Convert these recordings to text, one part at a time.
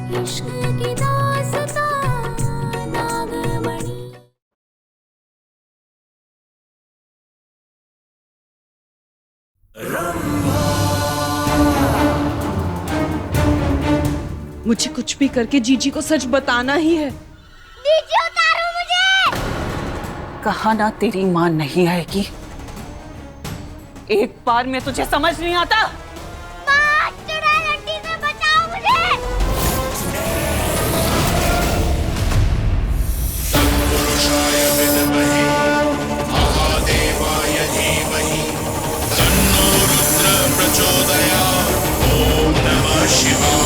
इश्क की दास्तां नागमणि। मुझे कुछ भी करके जीजी को सच बताना ही है। नीचे उतारो मुझे। कहा ना तेरी मां नहीं आएगी। एक बार में तुझे समझ नहीं आता। माँ, चुड़ैल आंटी से बचाओ मुझे। तत्पुरुषाय विद्महे महादेवाय धीमहि तन्नो रुद्र प्रचोदयात्। ओम नमः शिवाय।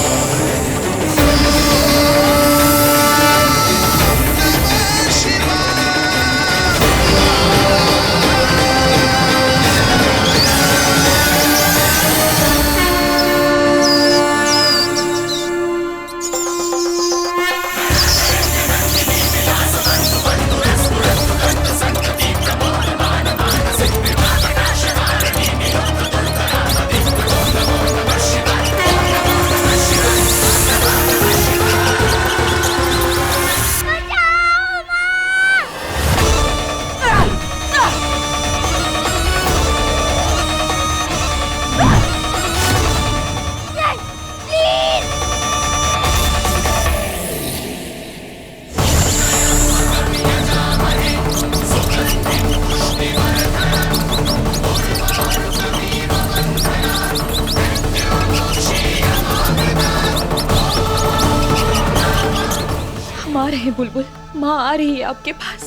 हम आ रहे हैं बुलबुल, माँ आ रही है आपके पास।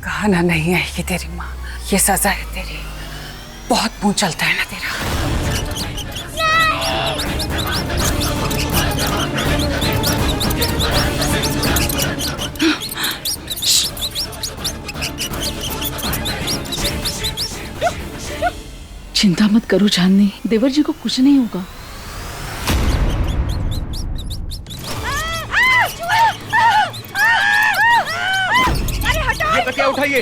कहा ना नहीं आएगी तेरी मां। ये सजा है तेरी। बहुत मुंह चलता है ना तेरा। चिंता मत करो चांदनी, देवर जी को कुछ नहीं होगा। ये तकिया उठाइए।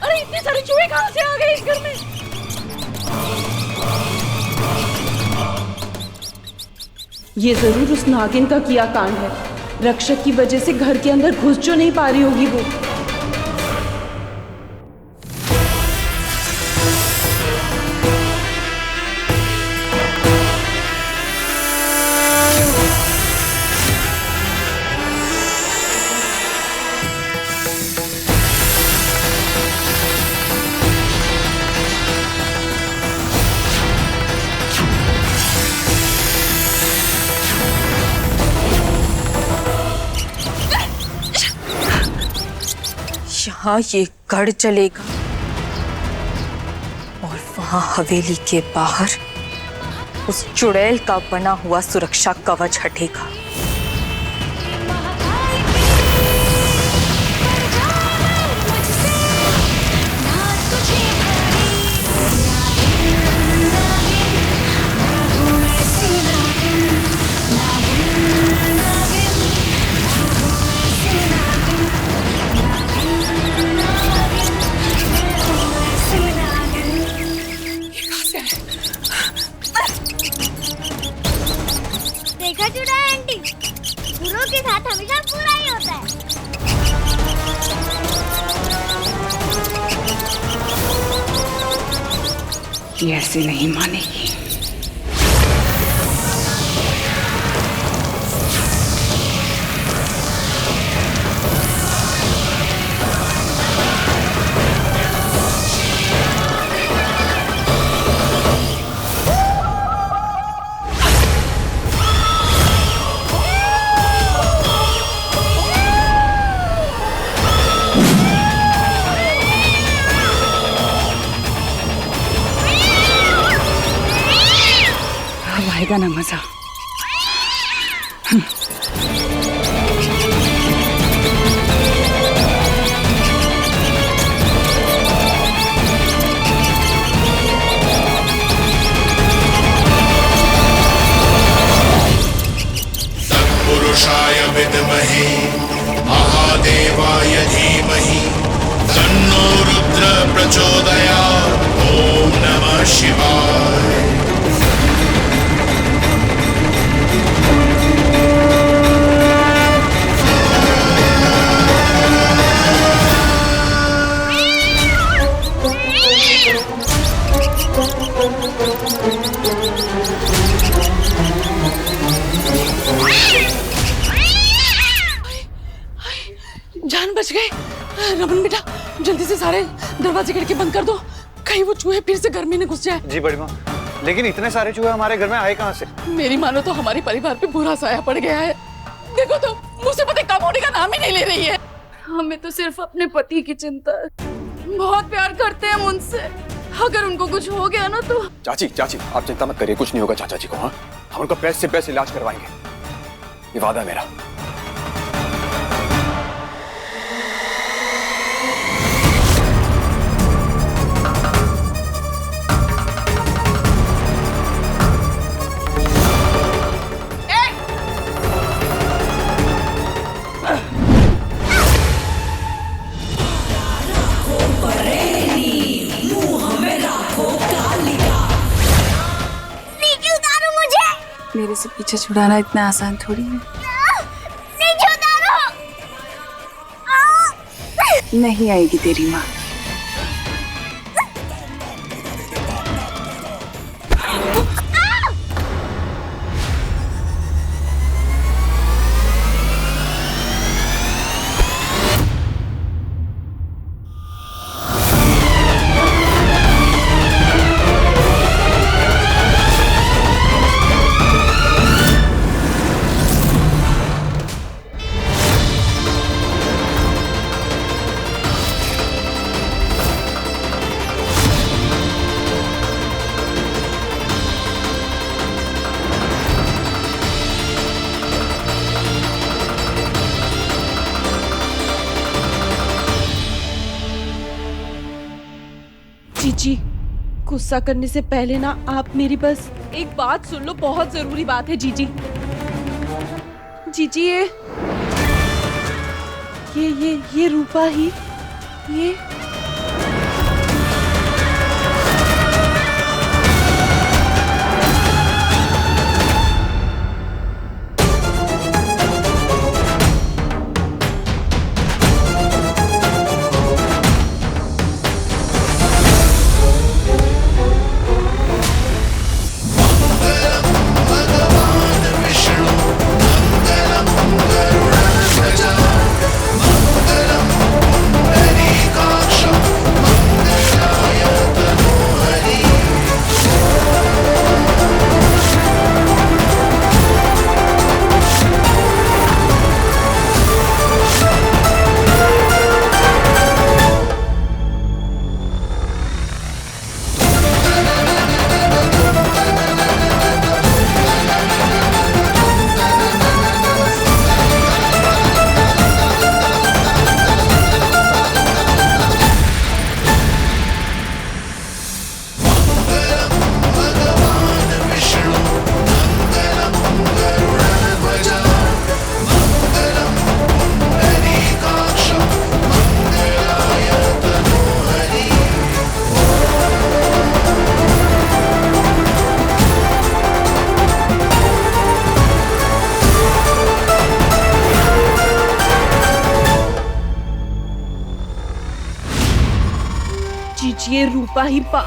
अरे इतने सारे चूहे कहाँ से आ गए इस घर में? ये जरूर उस नागिन का किया कांड है। रक्षक की वजह से घर के अंदर घुस जो नहीं पा रही होगी वो। यहाँ ये गढ़ चलेगा और वहां हवेली के बाहर उस चुड़ैल का बना हुआ सुरक्षा कवच हटेगा। देखा चुड़ैल आंटी, बुरों के साथ हमेशा बुरा ही होता है। ये ऐसे नहीं मानेगी। आएगा ना मजा। तत्पुरुषाय विद्महे महादेवाय धीमहि अरे रमन बेटा, जल्दी से सारे दरवाजे खिड़की बंद कर दो, कहीं वो चूहे फिर से घर में न घुस जाए। जी बड़ी माँ, लेकिन इतने सारे चूहे हमारे घर में आए कहाँ से? मेरी मानो तो हमारे परिवार पे बुरा साया पड़ गया है। देखो तो मुसीबतें कम होने का नाम ही नहीं ले रही है। हमें तो सिर्फ अपने पति की चिंता है, बहुत प्यार करते हैं उनसे, अगर उनको कुछ हो गया ना तो। चाची चाची आप चिंता मत करिए, कुछ नहीं होगा चाचा जी को। हाँ, हम उनका बेस्ट से बेस्ट इलाज करवाएंगे, ये वादा है मेरा। मेरे से पीछे छुड़ाना इतना आसान थोड़ी है। नहीं आएगी तेरी माँ। जीजी, गुस्सा करने से पहले ना आप मेरी बस एक बात सुन लो, बहुत जरूरी बात है जीजी। जीजी ये रूपा ही ये ये रूपा ही पा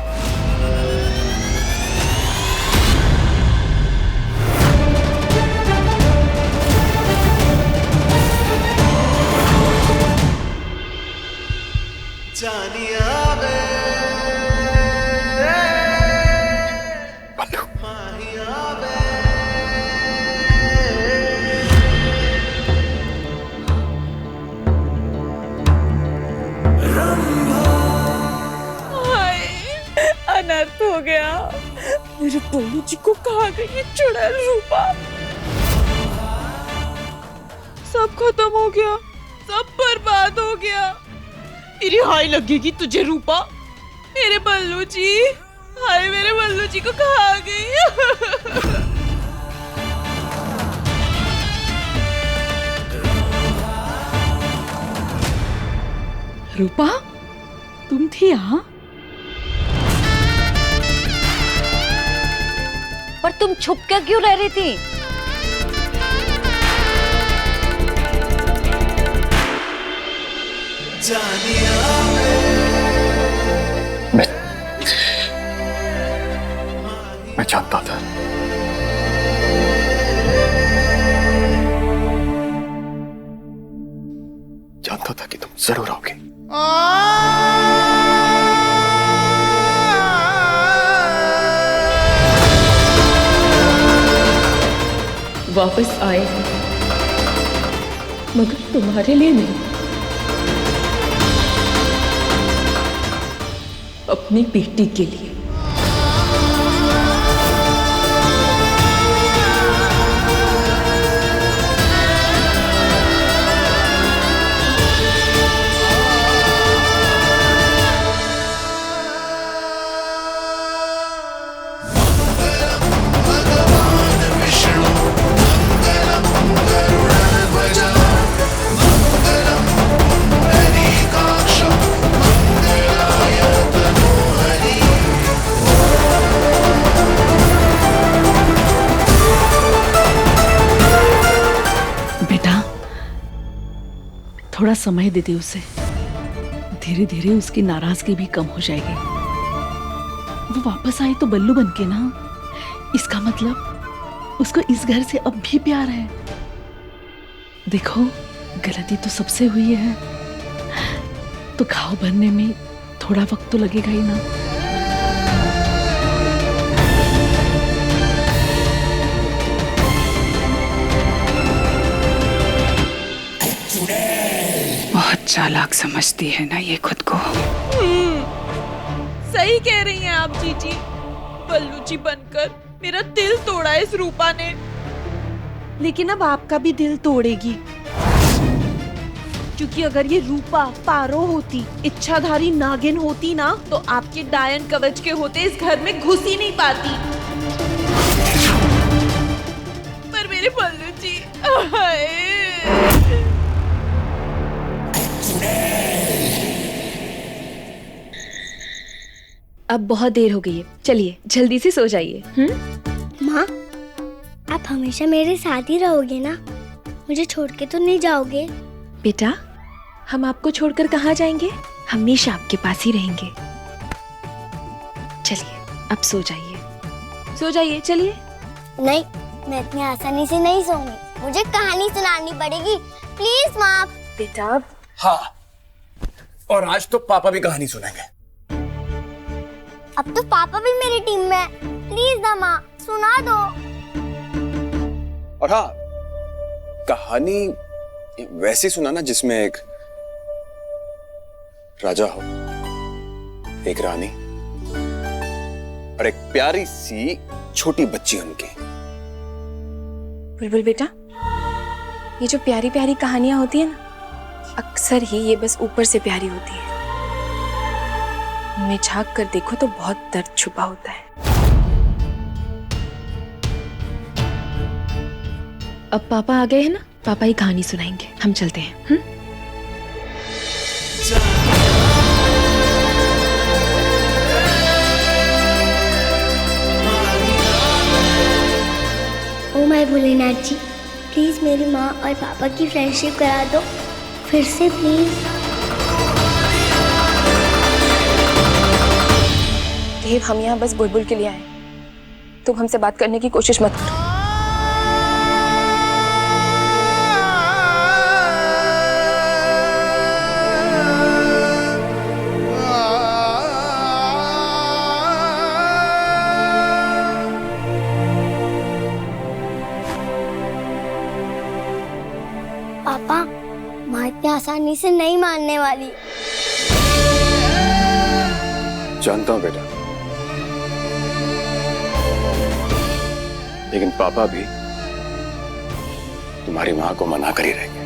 अनर्थ हो गया। मेरे बल्लू जी को कहा गई ये चुड़ैल रूपा। सब खत्म हो गया, सब बर्बाद हो गया। तेरी हाय लगेगी तुझे रूपा। मेरे बल्लू जी, हाय मेरे बल्लू जी को कहा गई। रूपा, तुम थी यहाँ? पर तुम छुप के क्यों रह रही थी? मैं जानता था। जानता था कि तुम जरूर आओगे। वापस आए मगर तुम्हारे लिए नहीं, अपनी बेटी के लिए। थोड़ा समय दे दे उसे, धीरे धीरे उसकी नाराजगी भी कम हो जाएगी। वो वापस आए तो बल्लू बनके ना, इसका मतलब उसको इस घर से अब भी प्यार है। देखो गलती तो सबसे हुई है, तो घाव भरने में थोड़ा वक्त तो लगेगा ही ना। बहुत चालाक समझती है ना ये खुद को। सही कह रही हैं आप जीजी। बल्लू जी बनकर मेरा दिल तोड़ा इस रूपा ने, लेकिन अब आपका भी दिल तोड़ेगी। क्योंकि अगर ये रूपा पारो होती, इच्छाधारी नागिन होती ना, तो आपके डायन कवच के होते इस घर में घुस ही नहीं पाती। पर मेरे बल्लू जी, अब बहुत देर हो गई है, चलिए जल्दी से सो जाइए। माँ, आप हमेशा मेरे साथ ही रहोगे ना? मुझे छोड़ के तो नहीं जाओगे? बेटा, हम आपको छोड़कर कहाँ जाएंगे? हमेशा आपके पास ही रहेंगे। चलिए अब सो जाइए, सो जाइए, चलिए। नहीं, मैं इतनी आसानी से नहीं सोऊंगी। मुझे कहानी सुनानी पड़ेगी। प्लीज माँ। बेटा। हाँ, और आज तो पापा भी कहानी सुनाएंगे। अब तो पापा भी मेरी टीम में है। प्लीज ना माँ, सुना दो। और हाँ, कहानी वैसी सुनाना जिसमें एक राजा हो, एक रानी और एक प्यारी सी छोटी बच्ची उनकी। बुलबुल बेटा, ये जो प्यारी प्यारी कहानियां होती है ना, अक्सर ही ये बस ऊपर से प्यारी होती है। उनमें झांक कर देखो तो बहुत दर्द छुपा होता है। अब पापा आ गए हैं ना, पापा ही कहानी सुनाएंगे। हम चलते हैं। Oh my Bholenath ji, please मेरी माँ और पापा की फ्रेंडशिप करा दो फिर से, प्लीज। देव, हम यहाँ बस बुलबुल के लिए आए, तुम हमसे बात करने की कोशिश मत करो। पापा, माँ इतनी आसानी से नहीं मानने वाली। जानता हूं बेटा, लेकिन पापा भी तुम्हारी मां को मना कर ही रहेंगे।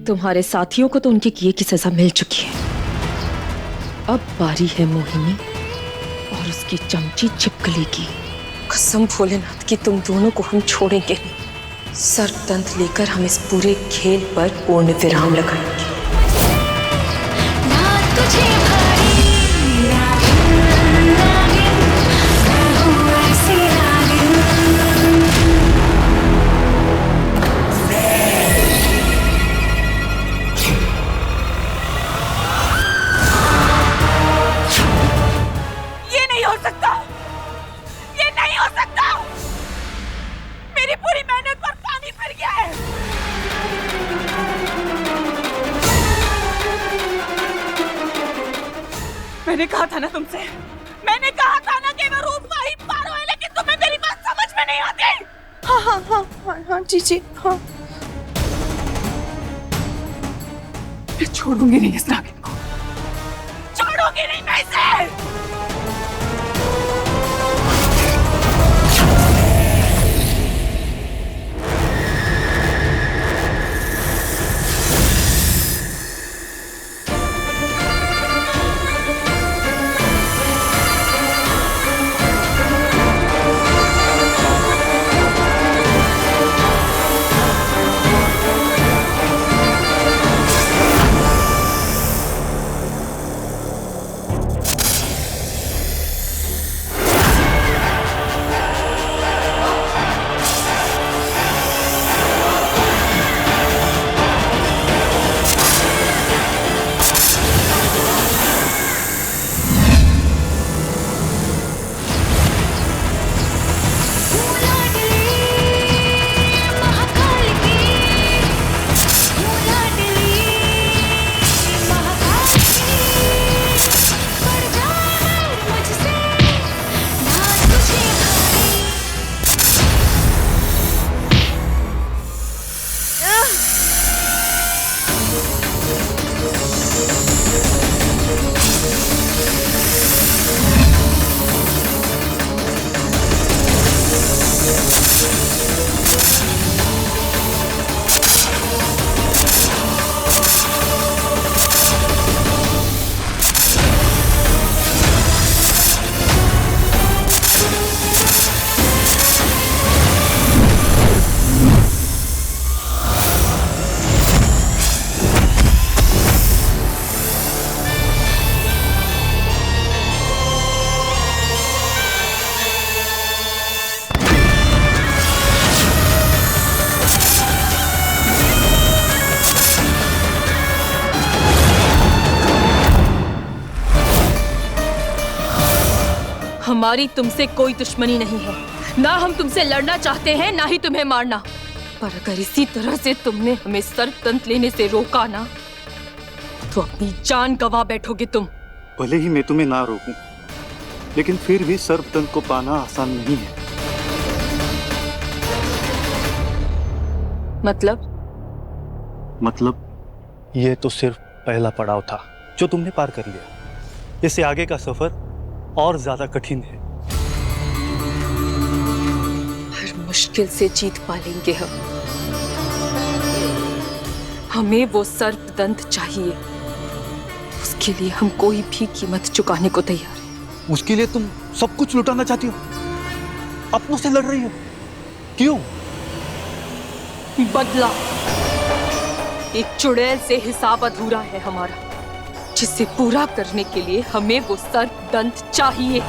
तुम्हारे साथियों को तो उनके किए की सजा मिल चुकी है। अब बारी है मोहिनी और उसकी चमची छिपकली की। कसम भोलेनाथ की, तुम दोनों को हम छोड़ेंगे नहीं। सर्पदंत लेकर हम इस पूरे खेल पर पूर्ण विराम लगाएंगे। मैंने कहा था ना तुमसे, मैंने कहा था ना कि वो रूपा ही पारो है, लेकिन तुम्हें मेरी बात समझ में नहीं आती। हाँ जी हाँ। मैं छोड़ूंगी नहीं इस नागिन को, छोड़ूंगी नहीं मैं इसे। हमारी तुमसे कोई दुश्मनी नहीं है, ना हम तुमसे लड़ना चाहते हैं, ना ही तुम्हें मारना। पर अगर इसी तरह से तुमने हमें सर्पदंत लेने से रोका ना, तो अपनी जान गंवा बैठोगे तुम। भले ही मैं तुम्हें ना रोकूं, लेकिन फिर भी सर्पदंत को पाना आसान नहीं है। मतलब ये तो सिर्फ पहला पड़ाव था जो तुमने पार कर लिया। इससे आगे का सफर और ज्यादा कठिन है। हर मुश्किल से जीत पालेंगे हम। हमें वो सर्पदंत चाहिए, उसके लिए हम कोई भी कीमत चुकाने को तैयार हैं। उसके लिए तुम सब कुछ लुटाना चाहती हो, अपनों से लड़ रही हो, क्यों? बदला। एक चुड़ैल से हिसाब अधूरा है हमारा, जिसे पूरा करने के लिए हमें वो सर्पदंत चाहिए।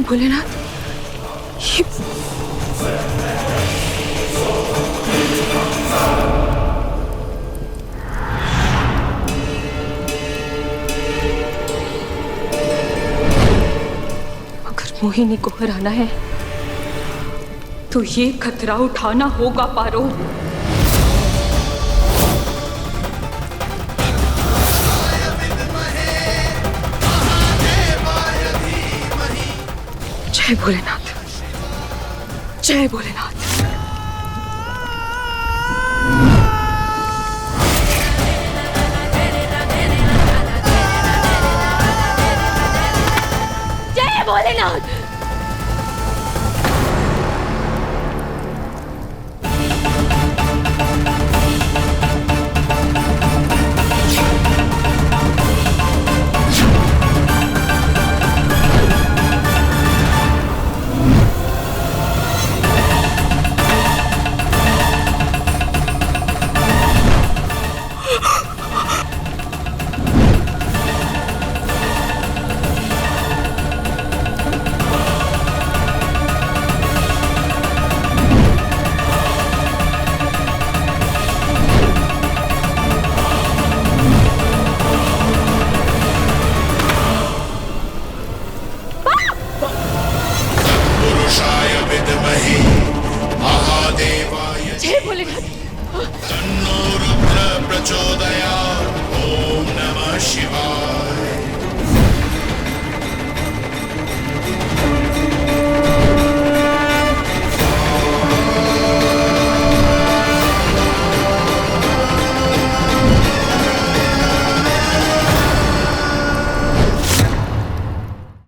भोलेनाथ, अगर मोहिनी को हराना है तो ये खतरा उठाना होगा पारो। जय भोलेनाथ, जय भोलेनाथ।